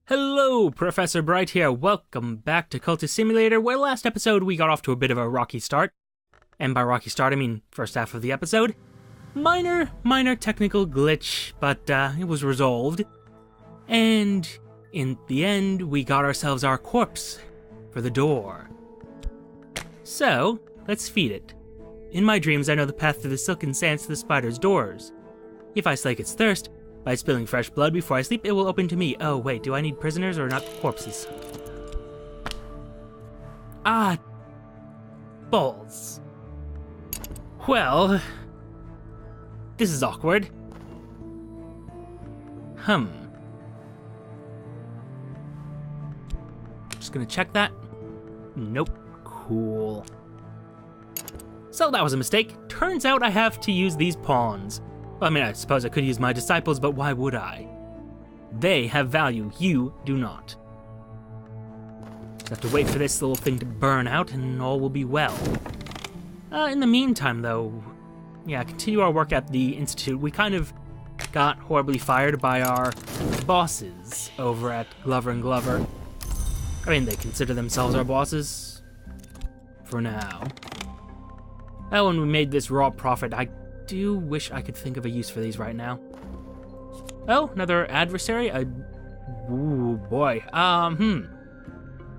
Hello, Professor Bright here. Welcome back to Cultist Simulator, where last episode we got off to a bit of a rocky start. And by rocky start, I mean first half of the episode. Minor technical glitch, but it was resolved. And in the end, we got ourselves our corpse for the door. So, let's feed it. In my dreams, I know the path through the silken sands to the spider's doors. If I slake its thirst, by spilling fresh blood before I sleep, it will open to me. Oh, wait, do I need prisoners or not corpses? Ah, balls. Well, this is awkward. Just gonna check that. Nope. Cool. So that was a mistake. Turns out I have to use these pawns. I mean, I suppose I could use my disciples, but why would I? They have value, you do not. Just have to wait for this little thing to burn out and all will be well. In the meantime, though, continue our work at the Institute. We kind of got horribly fired by our bosses over at Glover & Glover. I mean, they consider themselves our bosses. For now. Oh, and we made this raw profit. I do wish I could think of a use for these right now. Oh, another adversary? Ooh, boy. A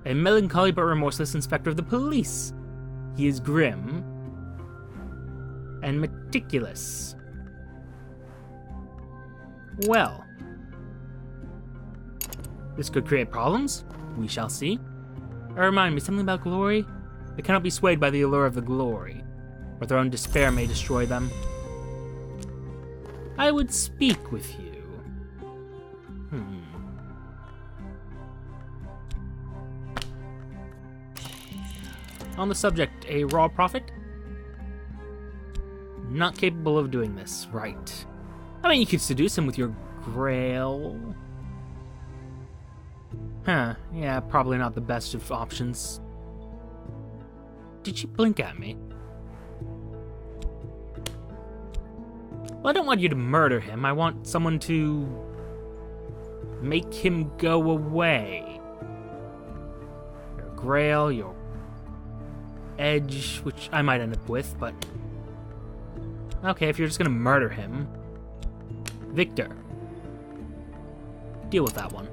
melancholy but remorseless inspector of the police. He is grim and meticulous. Well, this could create problems. We shall see. Remind me, something about glory? They cannot be swayed by the allure of the glory, or their own despair may destroy them. I would speak with you. On the subject, a raw prophet? Not capable of doing this, right. I mean, you could seduce him with your grail. Yeah, probably not the best of options. Did she blink at me? Well, I don't want you to murder him. I want someone to make him go away. Your grail, your edge, which I might end up with, but... Okay, if you're just gonna murder him. Victor. Deal with that one.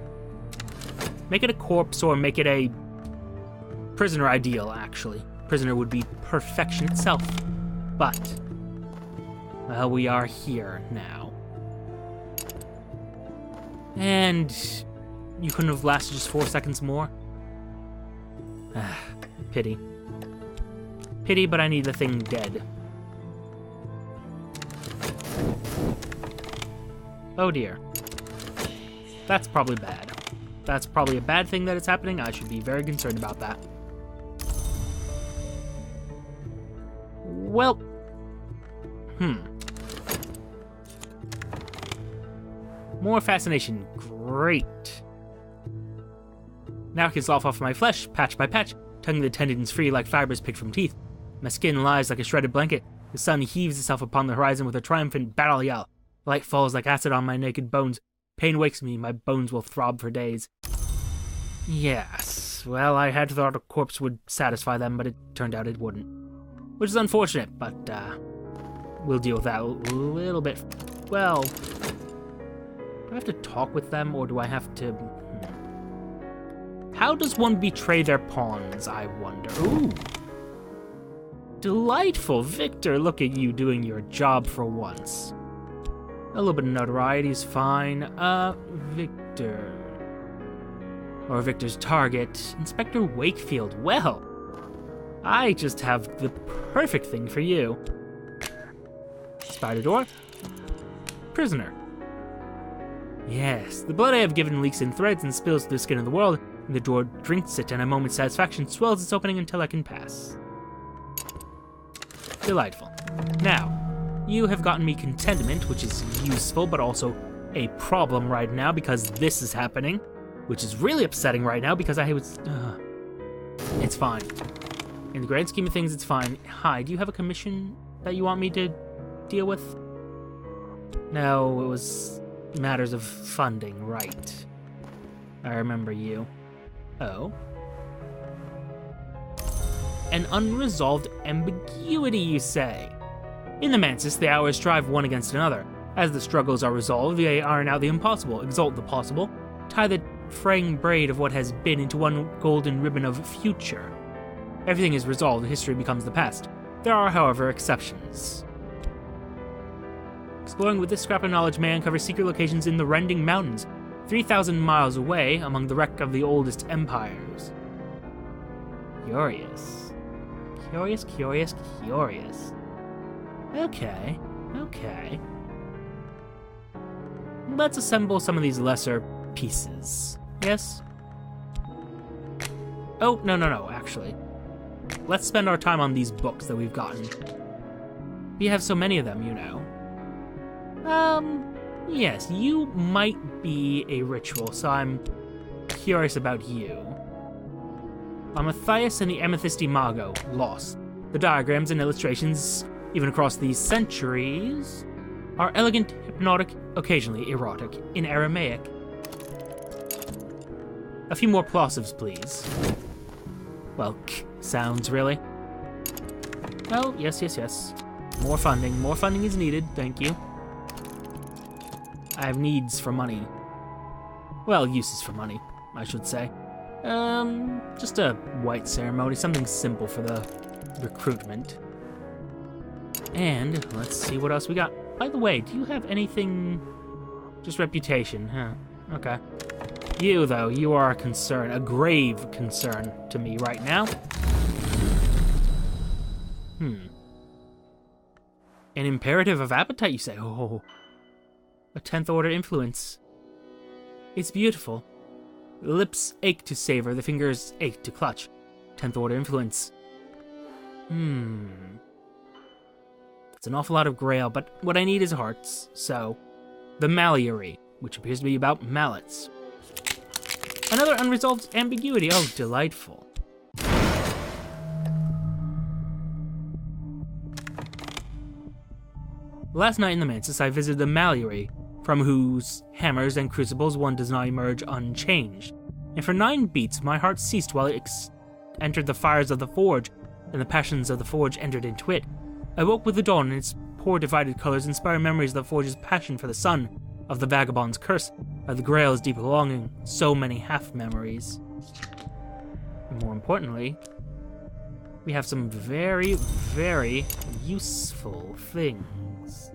Make it a corpse or make it a prisoner ideal, actually. Prisoner would be perfection itself. But... well, we are here now. And you couldn't have lasted just 4 seconds more? Pity. Pity, but I need the thing dead. Oh dear. That's probably bad. That's probably a bad thing that it's happening. I should be very concerned about that. Well... More fascination. Great. Now I can slough off my flesh, patch by patch, tugging the tendons free like fibers picked from teeth. My skin lies like a shredded blanket. The sun heaves itself upon the horizon with a triumphant battle yell. Light falls like acid on my naked bones. Pain wakes me, my bones will throb for days. Yes, well, I had thought a corpse would satisfy them, but it turned out it wouldn't. Which is unfortunate, but, we'll deal with that a little bit. Well, do I have to talk with them, or do I have to... How does one betray their pawns, I wonder? Ooh. Delightful, Victor, look at you doing your job for once. A little bit of notoriety is fine. Victor. Or Victor's target, Inspector Wakefield. Well, I just have the perfect thing for you. Spider door. Prisoner. Yes, the blood I have given leaks in threads and spills to the skin of the world, and the door drinks it, and a moment's satisfaction swells its opening until I can pass. Delightful. Now, you have gotten me contentment, which is useful, but also a problem right now because this is happening, which is really upsetting right now because I was... It's fine. In the grand scheme of things, it's fine. Hi, do you have a commission that you want me to deal with? No, it was matters of funding, right. I remember you. Oh. An unresolved ambiguity, you say? In the Mansus, the hours strive one against another. As the struggles are resolved, they iron out the impossible, exalt the possible, tie the fraying braid of what has been into one golden ribbon of future. Everything is resolved, and history becomes the past. There are, however, exceptions. Exploring with this scrap of knowledge may uncover secret locations in the Rending Mountains, 3,000 miles away among the wreck of the oldest empires. Curious. Curious, curious, curious. Okay, okay. Let's assemble some of these lesser pieces. Yes? Oh, no, actually. Let's spend our time on these books that we've gotten. We have so many of them, you know. Yes, you might be a ritual, so I'm curious about you. Matthias and the Amethyst Imago, lost. The diagrams and illustrations, even across these centuries, are elegant, hypnotic, occasionally erotic, in Aramaic. A few more plosives, please. Well, sounds, really. Oh, yes. More funding is needed, thank you. I have needs for money. Well, uses for money, I should say. Just a white ceremony, something simple for the recruitment. And let's see what else we got. By the way, do you have anything... Just reputation, huh? Okay. You, though, you are a concern, a grave concern to me right now. An imperative of appetite, you say? Oh. A 10th order influence. It's beautiful. The lips ache to savor, the fingers ache to clutch. 10th order influence. It's an awful lot of grail, but what I need is hearts, so... The Malleary, which appears to be about mallets. Another unresolved ambiguity, oh, delightful. Last night in the Mansus, I visited the Malleary, from whose hammers and crucibles one does not emerge unchanged. And for 9 beats, my heart ceased while it entered the fires of the forge, and the passions of the forge entered into it. I woke with the dawn, and its poor divided colors inspire memories of the forge's passion for the sun, of the vagabond's curse, of the Grail's deep longing, so many half-memories. And more importantly, we have some very, very useful things.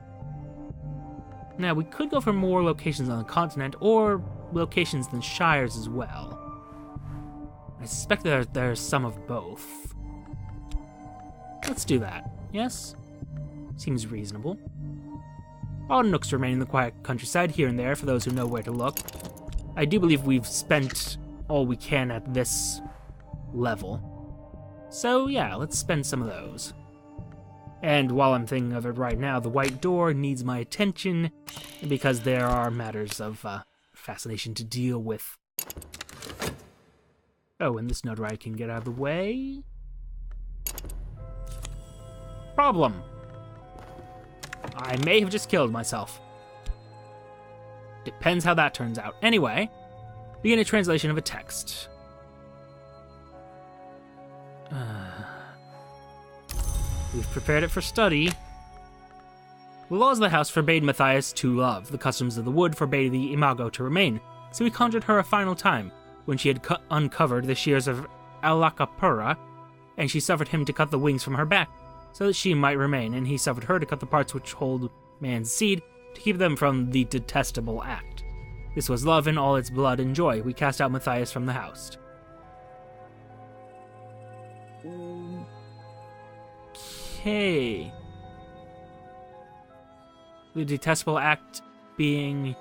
Now, we could go for more locations on the continent, or locations in the Shires as well. I suspect that there's some of both. Let's do that, yes? Seems reasonable. Odd nooks remain in the quiet countryside here and there for those who know where to look. I do believe we've spent all we can at this level. So yeah, let's spend some of those. And while I'm thinking of it right now, the white door needs my attention because there are matters of fascination to deal with. Oh, and this notoriety can get out of the way. Problem. I may have just killed myself. Depends how that turns out. Anyway, begin a translation of a text. We've prepared it for study. The laws of the house forbade Matthias to love. The customs of the wood forbade the Imago to remain. So we conjured her a final time, when she had uncovered the shears of Alakapura, and she suffered him to cut the wings from her back, so that she might remain, and he suffered her to cut the parts which hold man's seed, to keep them from the detestable act. This was love in all its blood and joy. We cast out Matthias from the house. Okay. The detestable act being...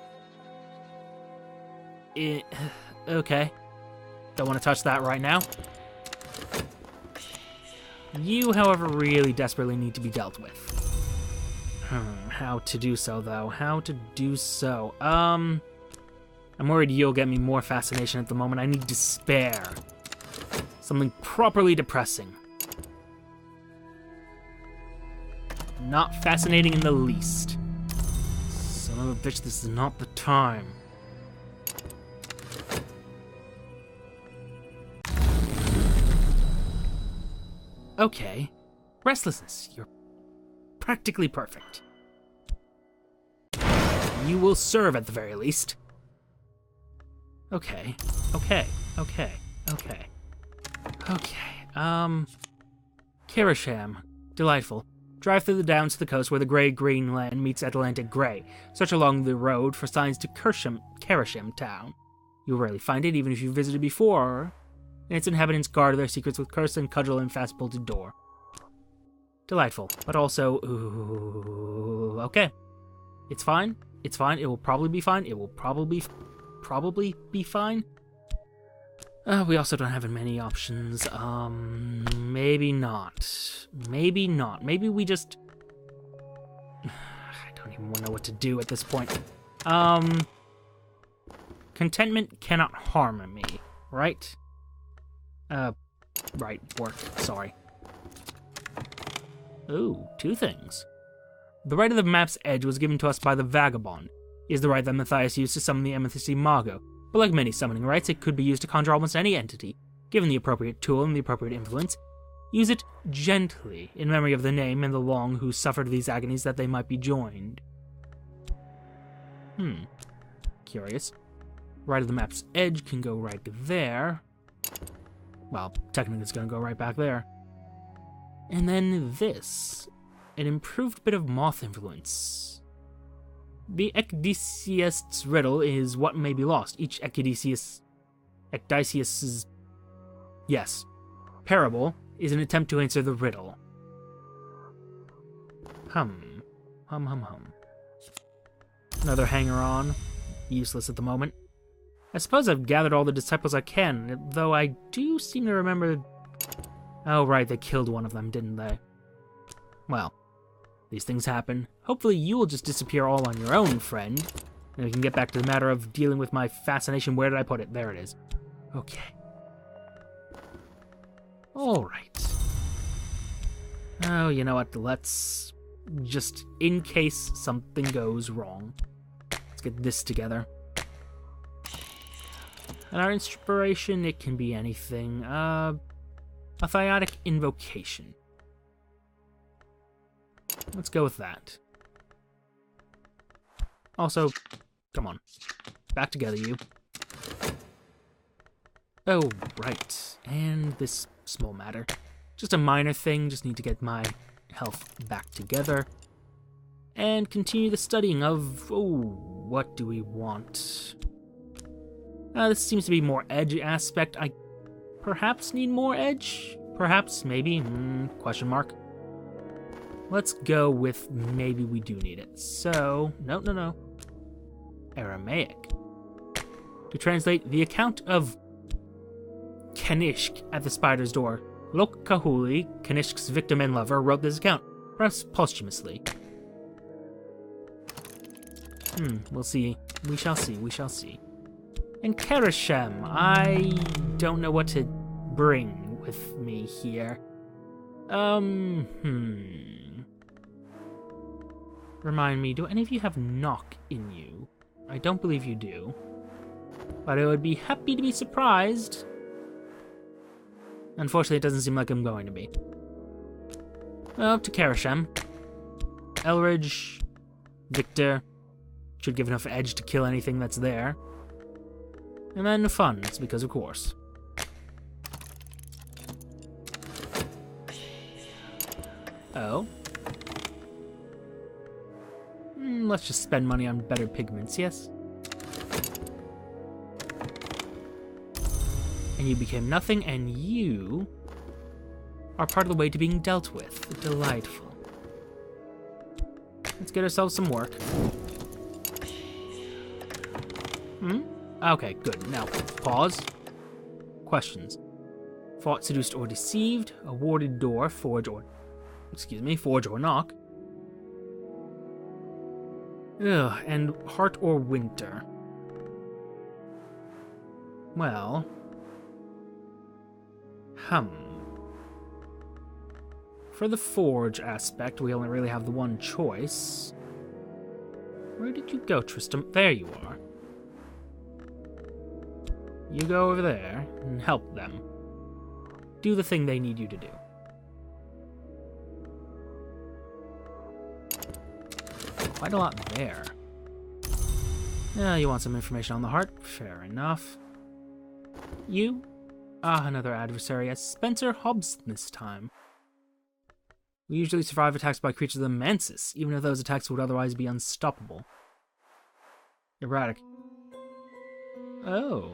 Okay. Don't want to touch that right now. You, however, really desperately need to be dealt with. How to do so, though? How to do so? I'm worried you'll get me more fascination at the moment. I need despair. Something properly depressing. Not fascinating in the least. Son of a bitch, this is not the time. Okay. Restlessness, you're practically perfect. You will serve at the very least. Okay. Kirisham. Delightful. Drive through the downs to the coast where the gray-green land meets Atlantic gray. Search along the road for signs to Kirisham town. You'll rarely find it, even if you've visited before, and its inhabitants guard their secrets with curse and cudgel and fast-bolted door. Delightful, but also, ooh, okay. It's fine. It will probably be fine. It will probably be fine. We also don't have many options. Maybe not. Maybe we just... I don't even know what to do at this point. Contentment cannot harm me, right? Right, work, sorry. Ooh, 2 things. The right of the map's edge was given to us by the Vagabond. It is the right that Matthias used to summon the Amethyst Mago, but like many summoning rites, it could be used to conjure almost any entity. Given the appropriate tool and the appropriate influence, use it gently, in memory of the name and the long who suffered these agonies that they might be joined. Curious. Right of the map's edge can go right there. Well, technically it's going to go right back there. And then this. An improved bit of moth influence. The Ecdysiast's riddle is what may be lost. Each Ecdysiast's parable is an attempt to answer the riddle. Hum. Another hanger-on. Useless at the moment. I suppose I've gathered all the disciples I can, though I do seem to remember... Oh right, they killed one of them, didn't they? Well, these things happen. Hopefully you will just disappear all on your own, friend. And we can get back to the matter of dealing with my fascination. Where did I put it? There it is. Okay. Alright. Oh, you know what? Let's just, in case something goes wrong, let's get this together. And our inspiration, it can be anything. A Thiotic Invocation. Let's go with that. Also, come on. Back together, you. Oh, right. And this small matter. Just a minor thing, just need to get my health back together. And continue the studying of... Oh, what do we want? This seems to be more edge aspect. I perhaps need more edge? Perhaps, maybe, question mark. Let's go with maybe we do need it. So, no. Aramaic. To translate the account of Kanishk at the spider's door. Lok Kahuli, Kanishk's victim and lover, wrote this account, perhaps posthumously. We'll see. We shall see. And Kerisham, I don't know what to bring with me here. Remind me, do any of you have knock in you? I don't believe you do. But I would be happy to be surprised. Unfortunately, it doesn't seem like I'm going to be. Well, to Kerisham. Elridge. Victor. Should give enough edge to kill anything that's there. And then fun, it's because of course. Oh. Let's just spend money on better pigments, yes? And you became nothing, and you are part of the way to being dealt with. Delightful. Let's get ourselves some work. Okay, good. Now, pause. Questions. Fought, seduced, or deceived. Awarded door, forge or knock. Ugh, and heart or winter. Well. For the forge aspect, we only really have the one choice. Where did you go, Tristram? There you are. You go over there and help them. Do the thing they need you to do. quite a lot there. Yeah, you want some information on the heart? Fair enough. You? Ah, another adversary, as Spencer Hobbs this time. We usually survive attacks by creatures of the Mansus, even if those attacks would otherwise be unstoppable. Erratic. Oh.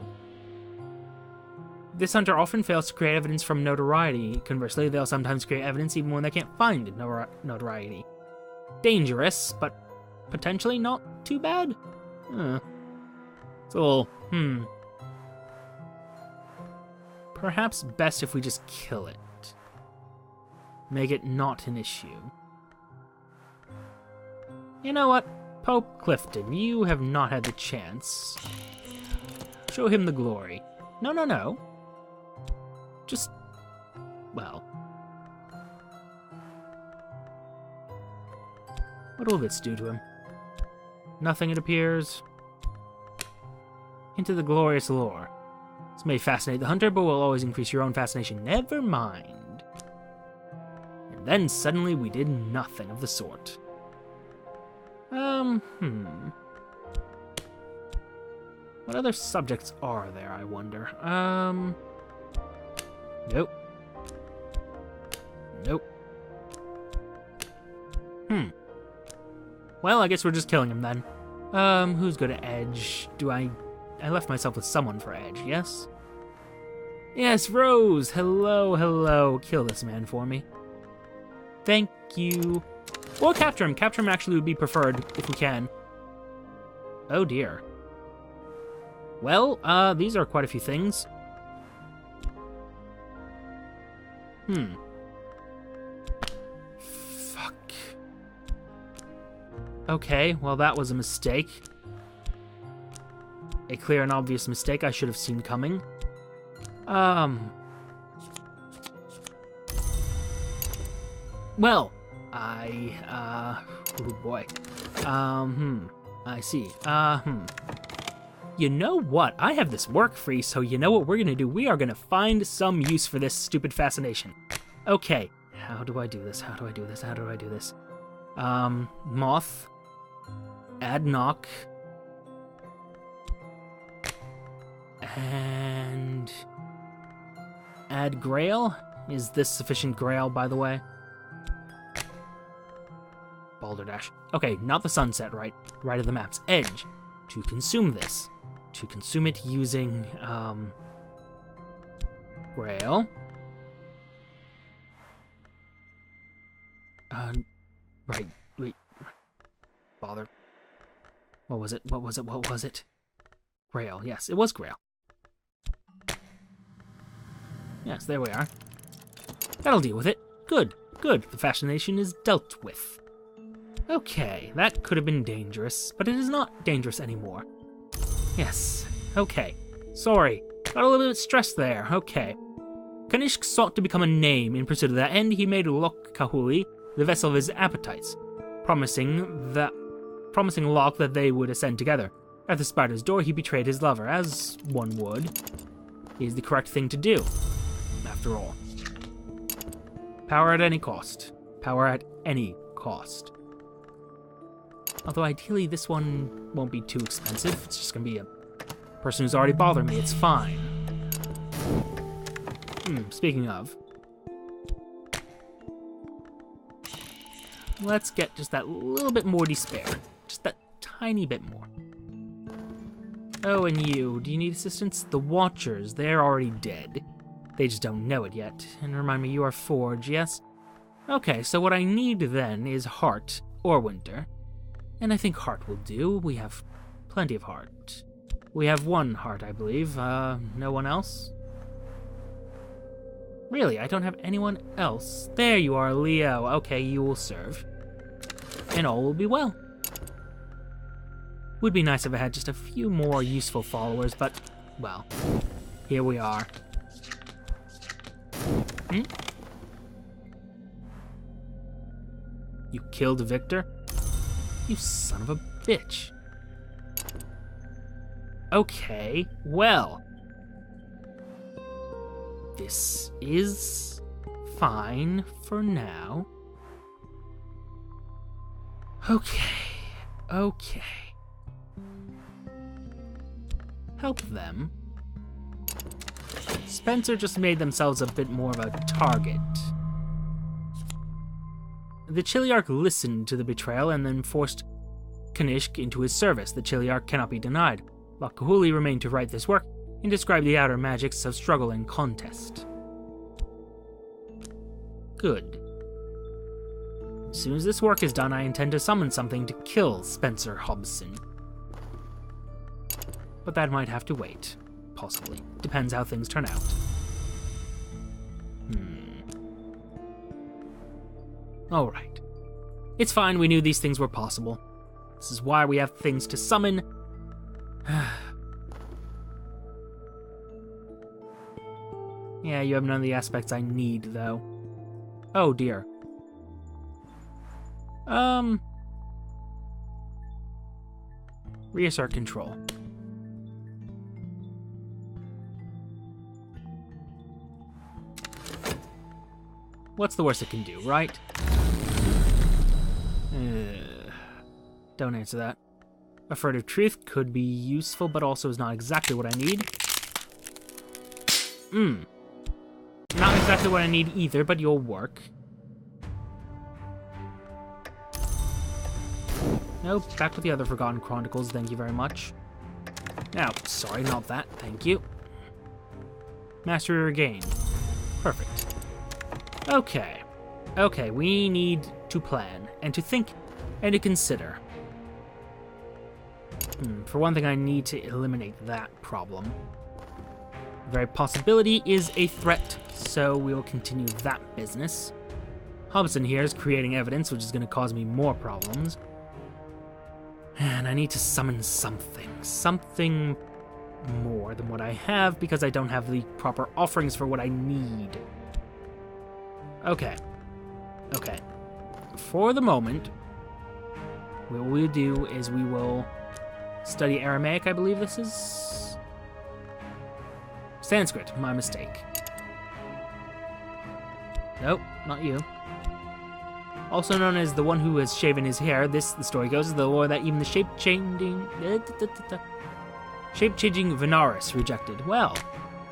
This hunter often fails to create evidence from notoriety. Conversely, they'll sometimes create evidence even when they can't find notoriety. Dangerous, but potentially not too bad? It's a little, Perhaps best if we just kill it. Make it not an issue. You know what? Pope Clifton, you have not had the chance. Show him the glory. No. Just, well. What will this do to him? Nothing, it appears. Into the glorious lore. This may fascinate the hunter, but will always increase your own fascination. Never mind. And then suddenly we did nothing of the sort. What other subjects are there, I wonder? Nope. Well, I guess we're just killing him then. Who's good at edge? I left myself with someone for edge, yes? Yes, Rose! Hello. Kill this man for me. Thank you. Or capture him. Capture him actually would be preferred, if we can. Oh dear. Well, these are quite a few things. Fuck. Okay, well that was a mistake. A clear and obvious mistake I should have seen coming. Well, oh boy. I see. You know what? I have this work free, so you know what we're gonna do? We are gonna find some use for this stupid fascination. Okay, how do I do this? Moth. Add knock. And add grail. Is this sufficient grail, by the way? Balderdash. Okay, not the sunset, right? Right of the map's edge. To consume this. To consume it using, grail. Right, wait. Bother. What was it? Grail, yes, it was grail. Yes, there we are. That'll deal with it. Good. The fascination is dealt with. Okay, that could have been dangerous, but it is not dangerous anymore. Yes, okay. Sorry, got a little bit stressed there, okay. Kanishk sought to become a name. In pursuit of that end, he made Lok Kahuli the vessel of his appetites, promising Locke that they would ascend together. At the spider's door, he betrayed his lover, as one would. It is the correct thing to do, after all. Power at any cost. Although ideally this one won't be too expensive. It's just gonna be a person who's already bothered me. It's fine. Speaking of. Let's get just that little bit more despair. Just that tiny bit more. Oh, and you. Do you need assistance? The Watchers. They're already dead. They just don't know it yet. And remind me, you are Forge, yes? Okay, so what I need then is Heart or Winter. And I think Heart will do. We have plenty of Heart. We have one Heart, I believe. No one else? Really, I don't have anyone else. There you are, Leo. Okay, you will serve. And all will be well. Would be nice if I had just a few more useful followers, but, well, here we are. You killed Victor? You son of a bitch. Okay, well. This is fine for now. Okay, Okay. Help them. Spencer just made themselves a bit more of a target. The Chiliarch listened to the betrayal and then forced Kanishk into his service. The Chiliarch cannot be denied. Lakahuli remained to write this work and describe the outer magics of struggle and contest. Good. As soon as this work is done, I intend to summon something to kill Spencer Hobson. But that might have to wait. Possibly. Depends how things turn out. Alright. It's fine, we knew these things were possible. This is why we have things to summon. Yeah, you have none of the aspects I need, though. Oh, dear. Reassert control. What's the worst it can do, right? Don't answer that. A furtive truth could be useful, but also is not exactly what I need. Not exactly what I need either, but you'll work. Nope, back with the other Forgotten Chronicles, thank you very much. Now, sorry, not that, thank you. Mastery regained. Perfect. Okay. Okay, we need to plan, and to think, and to consider. For one thing, I need to eliminate that problem. The very possibility is a threat, so we will continue that business. Hobson here is creating evidence, which is going to cause me more problems. And I need to summon something. Something more than what I have, because I don't have the proper offerings for what I need. Okay. Okay. For the moment, what we'll do is we will study Aramaic, I believe this is? Sanskrit, my mistake. Nope, not you. Also known as the one who has shaven his hair, this, the story goes, is the lore that even the shape-changing Venaris rejected. Well,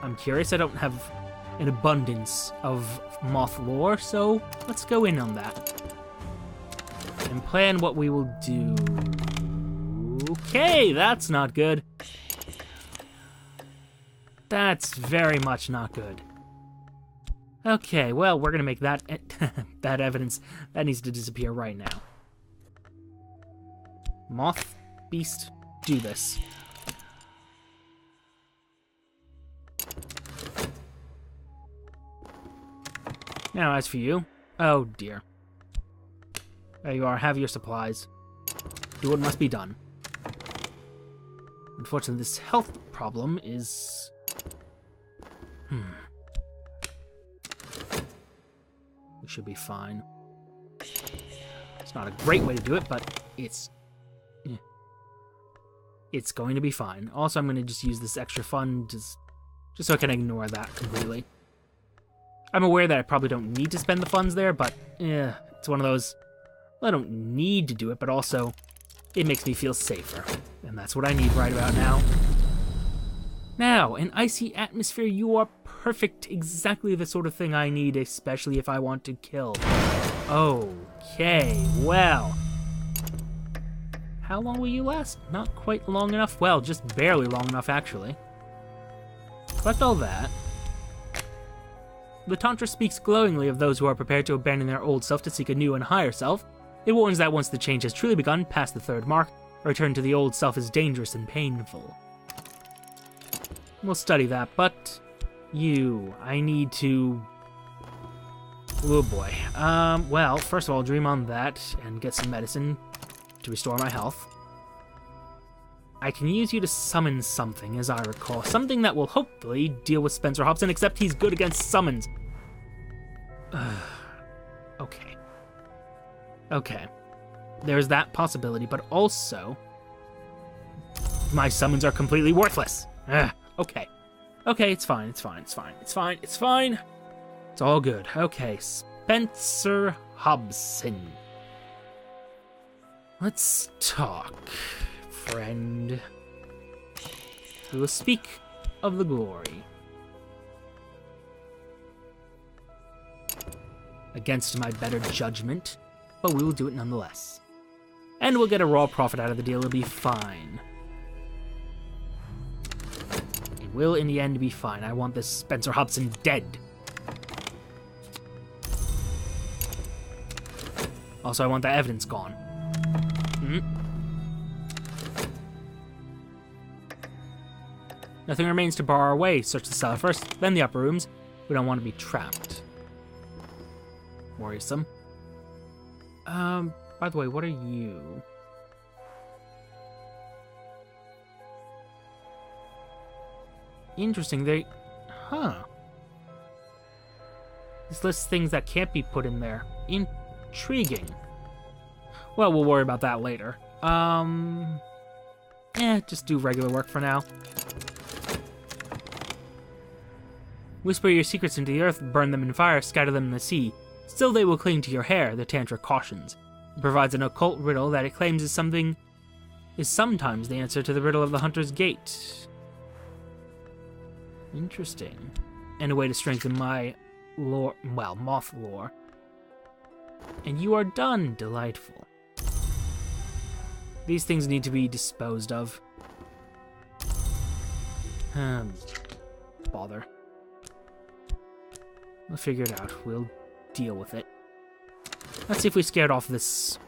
I'm curious, I don't have an abundance of moth lore, so let's go in on that. And plan what we will do. Okay, that's not good. That's very much not good. Okay, well, we're gonna make that that evidence that needs to disappear right now. Moth, beast, do this. Now, as for you, oh dear. There you are, have your supplies. Do what must be done. Unfortunately, this health problem is... We should be fine. It's not a great way to do it, but it's going to be fine. Also, I'm going to just use this extra fund just so I can ignore that completely. I'm aware that I probably don't need to spend the funds there, but it's one of those... Well, I don't need to do it, but also it makes me feel safer. And that's what I need right about now. Now, an icy atmosphere, you are perfect. Exactly the sort of thing I need, especially if I want to kill. Okay, well. How long will you last? Not quite long enough. Well, just barely long enough, actually. Collect all that. The Tantra speaks glowingly of those who are prepared to abandon their old self to seek a new and higher self. It warns that once the change has truly begun, past the third mark, a return to the old self is dangerous and painful. We'll study that, but I need to... Oh boy. Well, first of all, dream on that and get some medicine to restore my health. I can use you to summon something, as I recall. Something that will hopefully deal with Spencer Hobson, except he's good against summons. Okay. Okay. There's that possibility, but also... my summons are completely worthless. Okay. Okay, it's fine, it's fine, it's fine, it's fine, it's fine. It's all good. Okay, Spencer Hobson. Let's talk, friend. We will speak of the glory. Against my better judgment, but we will do it nonetheless. And we'll get a raw profit out of the deal, it'll be fine. It will, in the end, be fine. I want this Spencer Hobson dead. Also, I want that evidence gone. Nothing remains to bar our way. Search the cellar first, then the upper rooms. We don't want to be trapped. Worrisome. By the way, what are you? Interesting, Huh. This lists things that can't be put in there. Intriguing. Well, we'll worry about that later. Just do regular work for now. Whisper your secrets into the earth, burn them in fire, scatter them in the sea. Still they will cling to your hair, the Tantra cautions. It provides an occult riddle that it claims is sometimes the answer to the riddle of the Hunter's Gate. Interesting. And a way to strengthen my lore, well, moth lore. And you are done. Delightful. These things need to be disposed of. Bother. We'll figure it out. We'll deal with it. Let's see if we scared off this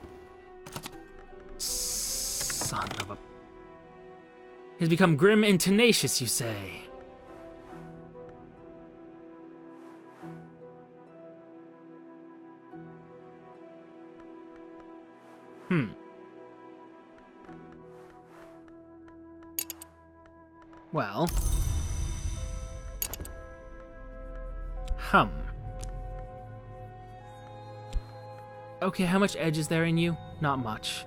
son of a... He's become grim and tenacious, you say? Well... Okay, how much edge is there in you? Not much.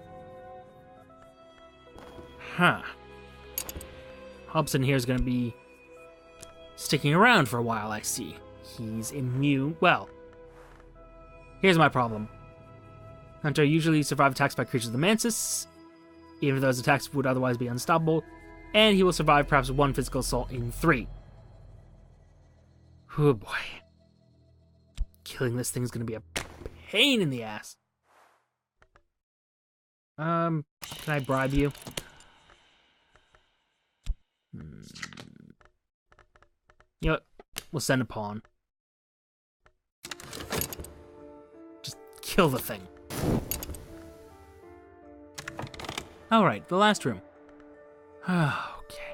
Hobson here is going to be sticking around for a while, I see. He's immune. Well, here's my problem. Hunter usually survive attacks by creatures of the Mansus, even if those attacks would otherwise be unstoppable, and he will survive perhaps one physical assault in 3. Oh boy. Killing this thing is going to be a pain in the ass. Can I bribe you? You know what? We'll send a pawn. Just kill the thing. Alright, the last room. Okay.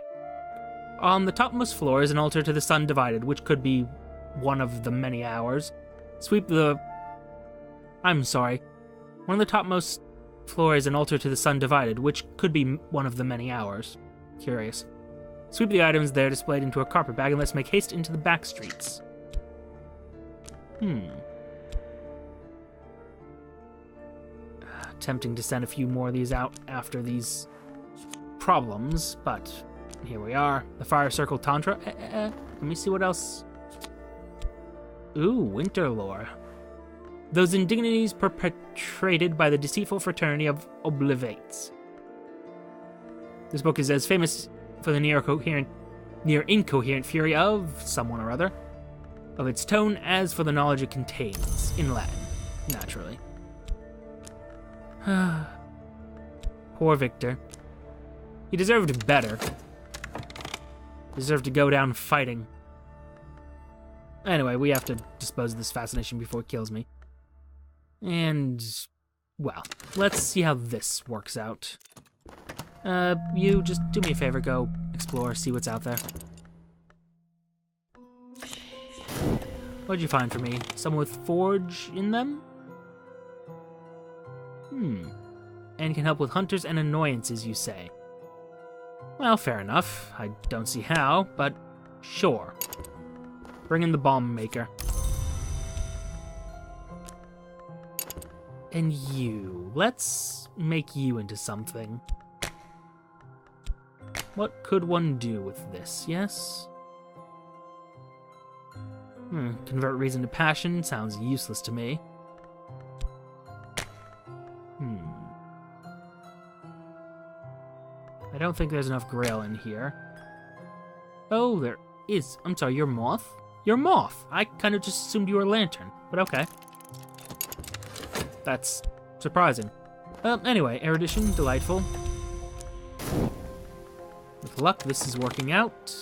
On the topmost floor is an altar to the sun divided, which could be one of the many hours. I'm sorry. One of the topmost floor is an altar to the sun divided, which could be one of the many hours. Curious. Sweep the items there displayed into a carpet bag and let's make haste into the back streets. Tempting to send a few more of these out after these problems, but here we are. The fire circle tantra. Let me see what else. Ooh, winter lore. Those indignities perpetrated by the deceitful fraternity of Oblivates. This book is as famous for the near incoherent fury of someone or other, of its tone, as for the knowledge it contains, in Latin, naturally. Poor Victor. He deserved better. Deserved to go down fighting. Anyway, we have to dispose of this fascination before it kills me. And, well, let's see how this works out. You just do me a favor, go explore, see what's out there. What'd you find for me? Someone with forge in them? And can help with hunters and annoyances, you say. Well, fair enough. I don't see how, but sure. Bring in the bomb maker. And you. Let's make you into something. What could one do with this, yes? Convert reason to passion sounds useless to me. don't think there's enough grail in here. Oh, there is. I'm sorry, you're moth? You're moth. I kind of just assumed you were a lantern, but okay. That's surprising. Anyway, erudition, delightful. With luck, this is working out.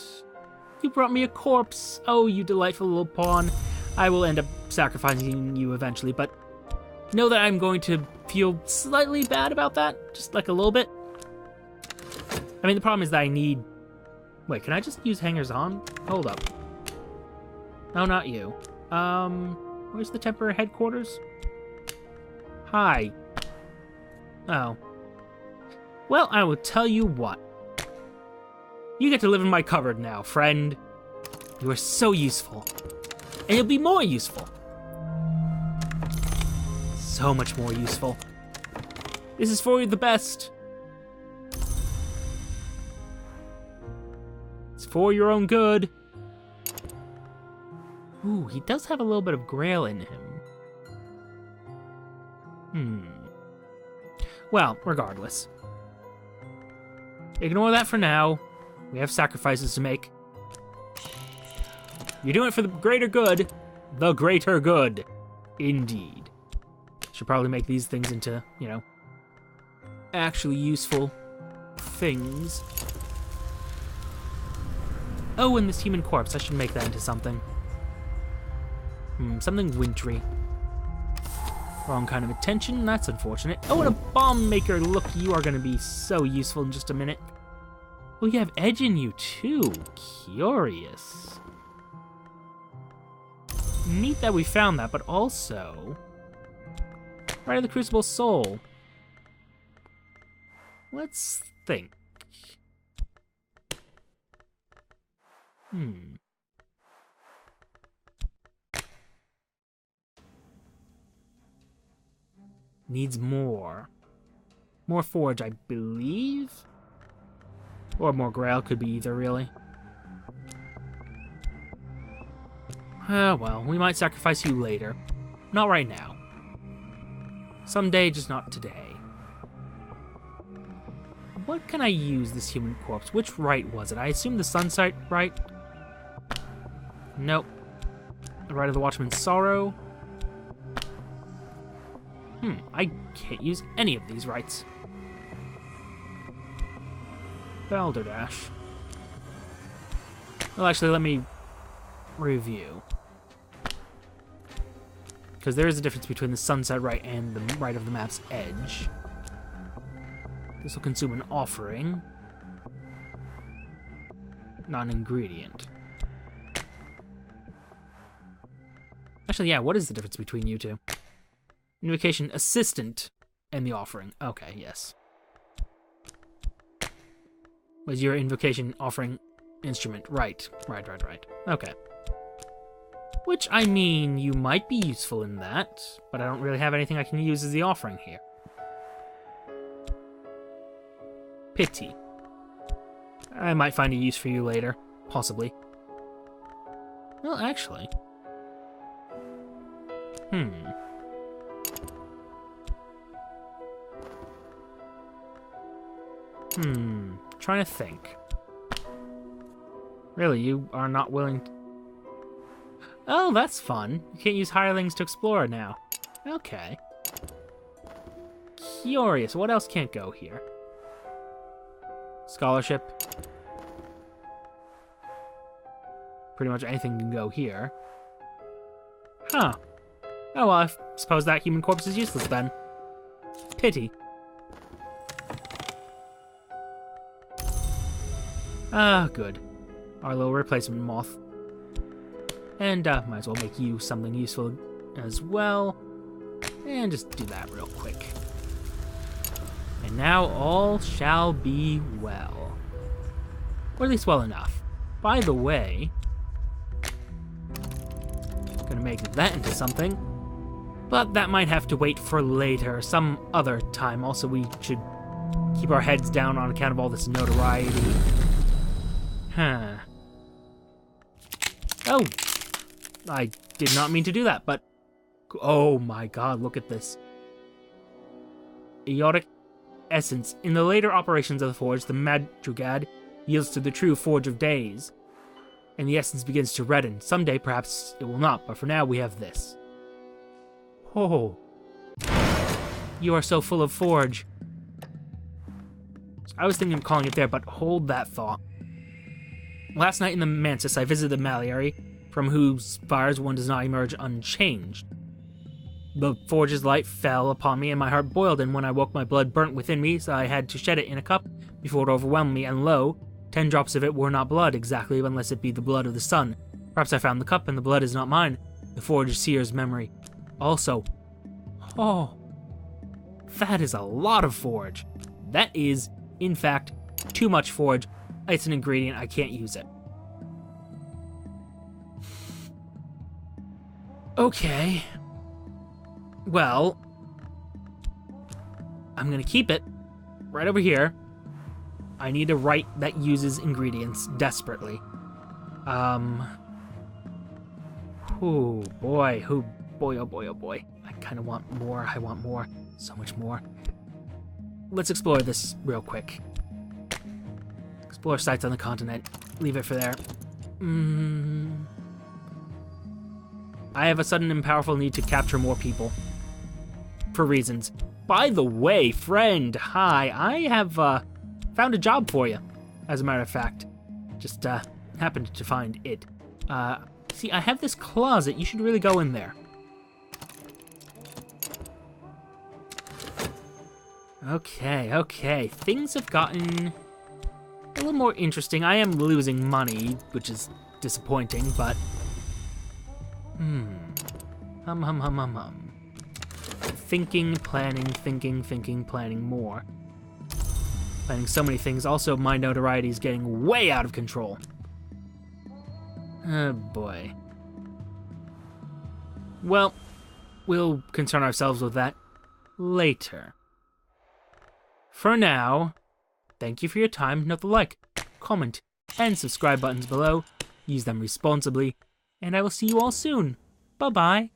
You brought me a corpse. Oh, you delightful little pawn. I will end up sacrificing you eventually, but know that I'm going to feel slightly bad about that. Just like a little bit. I mean, the problem is that I need... Wait, can I just use hangers on? Hold up. No, not you. Where's the temporary headquarters? Hi. Oh. Well, I will tell you what. You get to live in my cupboard now, friend. You are so useful. And you'll be more useful. So much more useful. This is for the best. It's for your own good. Ooh, he does have a little bit of grail in him. Well, regardless. Ignore that for now. We have sacrifices to make. You're doing it for the greater good. The greater good. Indeed. Should probably make these things into, you know, actually useful things. Oh, and this human corpse. I should make that into something. Something wintry. Wrong kind of attention. That's unfortunate. Oh, and a bomb maker. Look, you are going to be so useful in just a minute. Oh, you have edge in you, too. Curious. Neat that we found that, but also... Right of the Crucible Soul. Let's think. Needs more. More forge, I believe? Or more grail, could be either, really. Well, we might sacrifice you later. Not right now. Someday, just not today. What can I use this human corpse? Which right was it? I assume the Sunsight right? Nope. The Rite of the Watchman's Sorrow. I can't use any of these rights. Balderdash. Well, actually, let me review. Because there is a difference between the Sunset Rite and the Rite of the Map's Edge. This will consume an offering. Not an ingredient. Actually, yeah, what is the difference between you two? Invocation Assistant and the offering. Okay, yes. Was your invocation offering instrument? Right. Okay. Which, I mean, you might be useful in that, but I don't really have anything I can use as the offering here. Pity. I might find a use for you later. Possibly. Well, actually. Trying to think. Really, you are not willing to... Oh, that's fun. You can't use hirelings to explore now. Okay. Curious. What else can't go here? Scholarship. Pretty much anything can go here. Huh. Oh, well, I suppose that human corpse is useless then. Pity. Ah, good. Our little replacement moth. And might as well make you something useful as well. And just do that real quick. And now all shall be well. Or at least well enough. By the way, gonna make that into something. But that might have to wait for later, some other time. Also, we should keep our heads down on account of all this notoriety. Huh. Oh! I did not mean to do that, but... Oh my god, look at this. Aortic essence. In the later operations of the forge, the madrugad yields to the true Forge of Days, and the essence begins to redden. Someday, perhaps, it will not, but for now, we have this. Oh. You are so full of forge. I was thinking of calling it there, but hold that thought. Last night in the Mansus, I visited the Maliary, from whose fires one does not emerge unchanged. The forge's light fell upon me, and my heart boiled, and when I woke, my blood burnt within me, so I had to shed it in a cup before it overwhelmed me, and lo, 10 drops of it were not blood exactly, unless it be the blood of the sun. Perhaps I found the cup, and the blood is not mine. The forge seer's memory. Also, oh, that is a lot of forge. That is, in fact, too much forge. It's an ingredient, I can't use it. Okay. Well, I'm gonna keep it right over here. I need a right that uses ingredients desperately. Oh boy, oh boy, oh boy, oh boy. I kind of want more, I want more, so much more. Let's explore this real quick. Explore sites on the continent. Leave it for there. I have a sudden and powerful need to capture more people. For reasons. By the way, friend, hi, I have found a job for you, as a matter of fact. Just happened to find it. See, I have this closet. You should really go in there. Okay. Things have gotten a little more interesting. I am losing money, which is disappointing, but... Thinking, planning more. Planning so many things. Also, my notoriety is getting way out of control. Oh boy. Well, we'll concern ourselves with that later. For now, thank you for your time. Note the like, comment, and subscribe buttons below. Use them responsibly, and I will see you all soon. Bye-bye.